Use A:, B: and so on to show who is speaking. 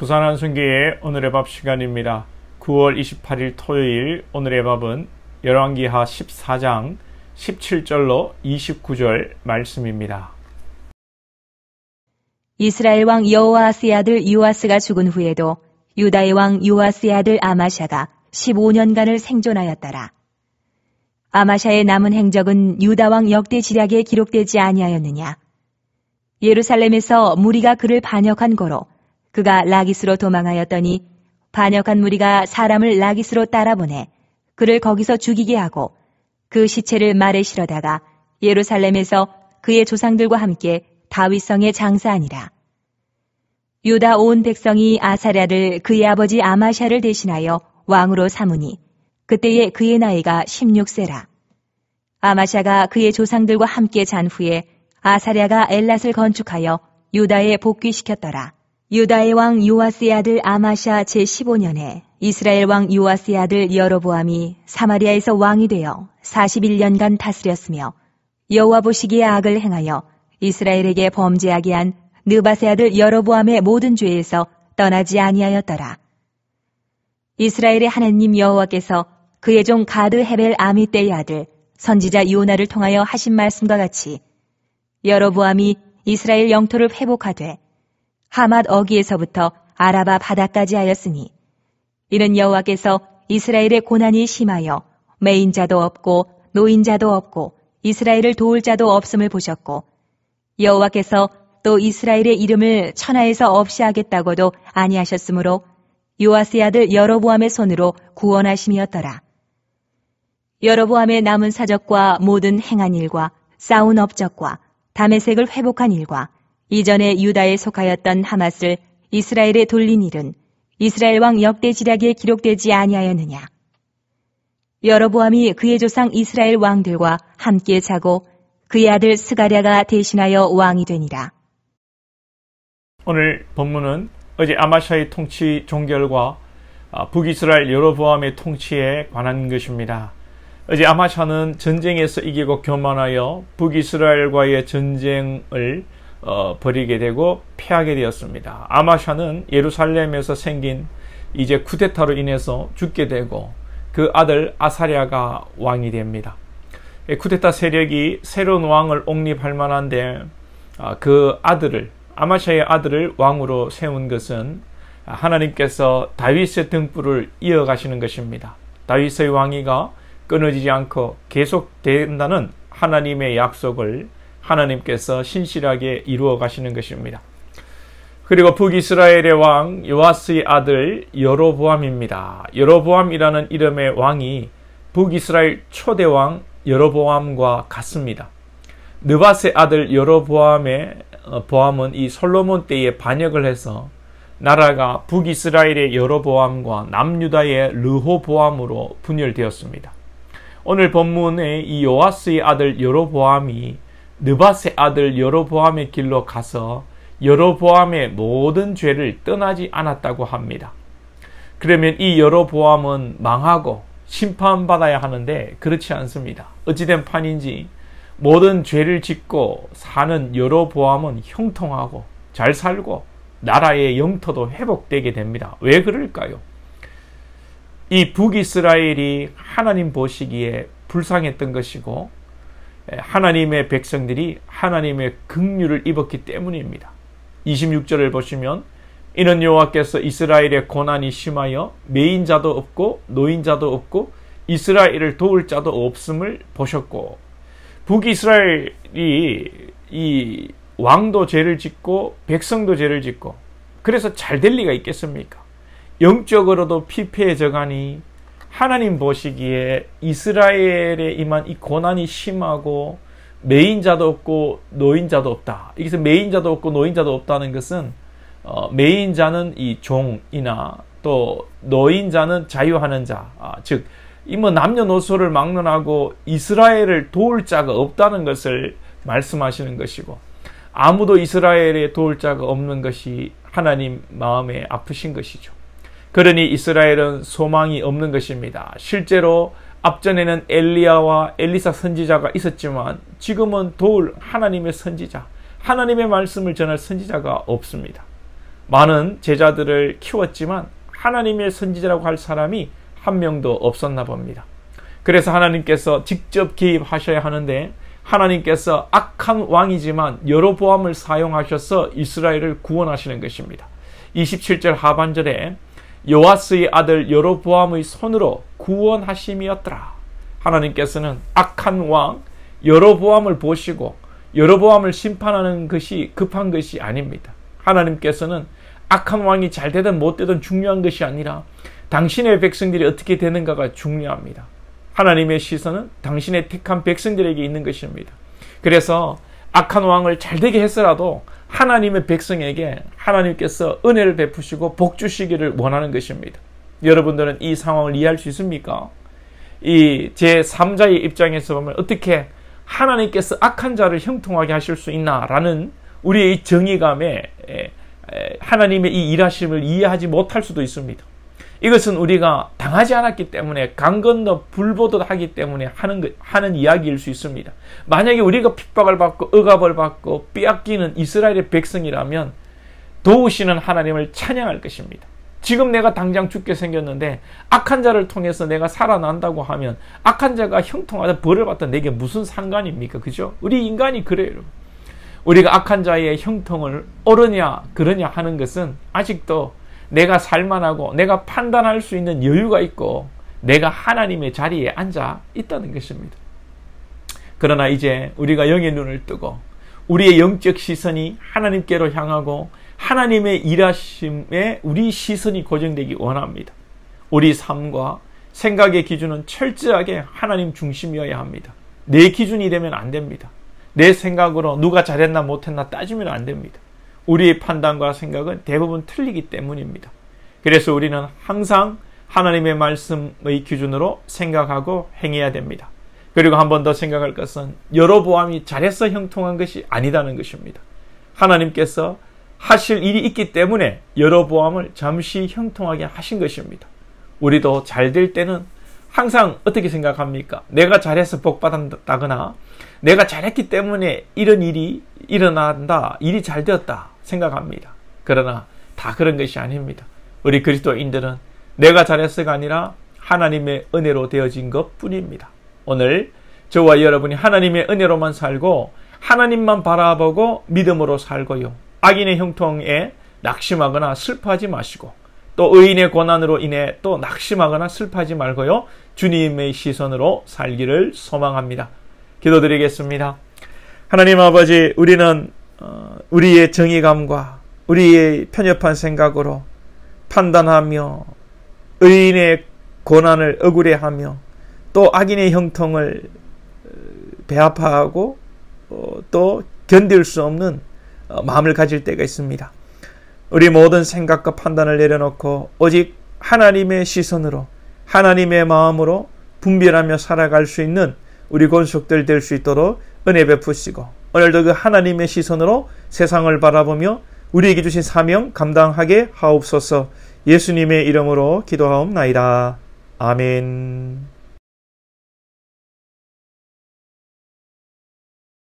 A: 부산 한순교회 오늘의 밥 시간입니다. 9월 28일 토요일 오늘의 밥은 열왕기하 14장 17절로 29절 말씀입니다.
B: 이스라엘 왕 여호아스의 아들 요아스가 죽은 후에도 유다의 왕 요아스의 아들 아마샤가 15년간을 생존하였더라. 아마샤의 남은 행적은 유다 왕 역대 지략에 기록되지 아니하였느냐. 예루살렘에서 무리가 그를 반역한 고로 그가 라기스로 도망하였더니 반역한 무리가 사람을 라기스로 따라보내 그를 거기서 죽이게 하고 그 시체를 말에 실어다가 예루살렘에서 그의 조상들과 함께 다윗성에 장사하니라. 유다 온 백성이 아사랴를 그의 아버지 아마샤를 대신하여 왕으로 삼으니 그때에 그의 나이가 16세라. 아마샤가 그의 조상들과 함께 잔 후에 아사랴가 엘랏을 건축하여 유다에 복귀시켰더라. 유다의 왕 요아스의 아들 아마샤 제15년에 이스라엘 왕 요아스의 아들 여로보암이 사마리아에서 왕이 되어 41년간 다스렸으며 여호와 보시기에 악을 행하여 이스라엘에게 범죄하게 한 느밧의 아들 여로보암의 모든 죄에서 떠나지 아니하였더라. 이스라엘의 하나님 여호와께서 그의 종 가드 헤벨 아미떼의 아들 선지자 요나를 통하여 하신 말씀과 같이 여로보암이 이스라엘 영토를 회복하되 하맛 어기에서부터 아라바 바다까지 하였으니 이는 여호와께서 이스라엘의 고난이 심하여 매인자도 없고 노인자도 없고 이스라엘을 도울 자도 없음을 보셨고 여호와께서 또 이스라엘의 이름을 천하에서 없이 하겠다고도 아니하셨으므로 요아스의 아들 여로보암의 손으로 구원하심이었더라. 여로보암의 남은 사적과 모든 행한 일과 싸운 업적과 다메섹을 회복한 일과 이전에 유다에 속하였던 하맛을 이스라엘에 돌린 일은 이스라엘 왕 역대 지략에 기록되지 아니하였느냐. 여로보암이 그의 조상 이스라엘 왕들과 함께 자고 그의 아들 스가랴가 대신하여 왕이 되니라.
A: 오늘 본문은 어제 아마샤의 통치 종결과 북이스라엘 여로보암의 통치에 관한 것입니다. 어제 아마샤는 전쟁에서 이기고 교만하여 북이스라엘과의 전쟁을 벌이게 되고 패하게 되었습니다. 아마샤는 예루살렘에서 생긴 이제 쿠데타로 인해서 죽게 되고 그 아들 아사랴가 왕이 됩니다. 쿠데타 세력이 새로운 왕을 옹립할 만한데 그 아들을 아마샤의 아들을 왕으로 세운 것은 하나님께서 다윗의 등불을 이어가시는 것입니다. 다윗의 왕위가 끊어지지 않고 계속된다는 하나님의 약속을 하나님께서 신실하게 이루어 가시는 것입니다. 그리고 북이스라엘의 왕 요아스의 아들 여로보암입니다. 여로보암이라는 이름의 왕이 북이스라엘 초대왕 여로보암과 같습니다. 느밧의 아들 여로보암은 이 솔로몬 때에 반역을 해서 나라가 북이스라엘의 여로보암과 남유다의 르호보암으로 분열되었습니다. 오늘 본문의 이 요아스의 아들 여로보암이 느밧의 아들 여로보암의 길로 가서 여로보암의 모든 죄를 떠나지 않았다고 합니다. 그러면 이 여로보암은 망하고 심판받아야 하는데 그렇지 않습니다. 어찌된 판인지 모든 죄를 짓고 사는 여로보암은 형통하고 잘 살고 나라의 영토도 회복되게 됩니다. 왜 그럴까요? 이 북이스라엘이 하나님 보시기에 불쌍했던 것이고 하나님의 백성들이 하나님의 긍휼을 입었기 때문입니다. 26절을 보시면 이는 여호와께서 이스라엘의 고난이 심하여 매인자도 없고 노인자도 없고 이스라엘을 도울 자도 없음을 보셨고 북이스라엘이 이 왕도 죄를 짓고 백성도 죄를 짓고 그래서 잘 될 리가 있겠습니까? 영적으로도 피폐해져 가니 하나님 보시기에 이스라엘에 임한 이 고난이 심하고 매인자도 없고 노인자도 없다. 여기서 매인자도 없고 노인자도 없다는 것은 매인자는 이 종이나 또 노인자는 자유하는 자, 즉 남녀노소를 막론하고 이스라엘을 도울 자가 없다는 것을 말씀하시는 것이고 아무도 이스라엘에 도울 자가 없는 것이 하나님 마음에 아프신 것이죠. 그러니 이스라엘은 소망이 없는 것입니다. 실제로 앞전에는 엘리야와 엘리사 선지자가 있었지만 지금은 도울 하나님의 선지자, 하나님의 말씀을 전할 선지자가 없습니다. 많은 제자들을 키웠지만 하나님의 선지자라고 할 사람이 한 명도 없었나 봅니다. 그래서 하나님께서 직접 개입하셔야 하는데 하나님께서 악한 왕이지만 여로보암을 사용하셔서 이스라엘을 구원하시는 것입니다. 27절 하반절에 요아스의 아들 여로보암의 손으로 구원하심이었더라. 하나님께서는 악한 왕 여로보암을 보시고 여로보암을 심판하는 것이 급한 것이 아닙니다. 하나님께서는 악한 왕이 잘 되든 못 되든 중요한 것이 아니라 당신의 백성들이 어떻게 되는가가 중요합니다. 하나님의 시선은 당신의 택한 백성들에게 있는 것입니다. 그래서 악한 왕을 잘 되게 했더라도 하나님의 백성에게 하나님께서 은혜를 베푸시고 복 주시기를 원하는 것입니다. 여러분들은 이 상황을 이해할 수 있습니까? 이 제3자의 입장에서 보면 어떻게 하나님께서 악한 자를 형통하게 하실 수 있나라는 우리의 이 정의감에 하나님의 이 일하심을 이해하지 못할 수도 있습니다. 이것은 우리가 당하지 않았기 때문에 강 건너 불보듯 하기 때문에 하는 이야기일 수 있습니다. 만약에 우리가 핍박을 받고 억압을 받고 빼앗기는 이스라엘의 백성이라면 도우시는 하나님을 찬양할 것입니다. 지금 내가 당장 죽게 생겼는데 악한 자를 통해서 내가 살아난다고 하면 악한 자가 형통하다 벌을 받다 내게 무슨 상관입니까? 그죠? 우리 인간이 그래요. 우리가 악한 자의 형통을 옳으냐 그러냐 하는 것은 아직도 내가 살만하고 내가 판단할 수 있는 여유가 있고 내가 하나님의 자리에 앉아 있다는 것입니다. 그러나 이제 우리가 영의 눈을 뜨고 우리의 영적 시선이 하나님께로 향하고 하나님의 일하심에 우리 시선이 고정되기 원합니다. 우리 삶과 생각의 기준은 철저하게 하나님 중심이어야 합니다. 내 기준이 되면 안 됩니다. 내 생각으로 누가 잘했나 못했나 따지면 안 됩니다. 우리의 판단과 생각은 대부분 틀리기 때문입니다. 그래서 우리는 항상 하나님의 말씀의 기준으로 생각하고 행해야 됩니다. 그리고 한 번 더 생각할 것은 여로보암이 잘해서 형통한 것이 아니다는 것입니다. 하나님께서 하실 일이 있기 때문에 여로보암을 잠시 형통하게 하신 것입니다. 우리도 잘 될 때는 항상 어떻게 생각합니까? 내가 잘해서 복 받았다거나 내가 잘했기 때문에 이런 일이 일어난다, 일이 잘 되었다 생각합니다. 그러나 다 그런 것이 아닙니다. 우리 그리스도인들은 내가 잘해서가 아니라 하나님의 은혜로 되어진 것 뿐입니다. 오늘 저와 여러분이 하나님의 은혜로만 살고 하나님만 바라보고 믿음으로 살고요. 악인의 형통에 낙심하거나 슬퍼하지 마시고 또 의인의 고난으로 인해 또 낙심하거나 슬퍼하지 말고요. 주님의 시선으로 살기를 소망합니다. 기도드리겠습니다. 하나님 아버지, 우리는 우리의 정의감과 우리의 편협한 생각으로 판단하며 의인의 고난을 억울해하며 또 악인의 형통을 배아파하고 또 견딜 수 없는 마음을 가질 때가 있습니다. 우리 모든 생각과 판단을 내려놓고 오직 하나님의 시선으로 하나님의 마음으로 분별하며 살아갈 수 있는 우리 권속들 될 수 있도록 은혜 베푸시고 오늘도 그 하나님의 시선으로 세상을 바라보며 우리에게 주신 사명 감당하게 하옵소서. 예수님의 이름으로 기도하옵나이다. 아멘.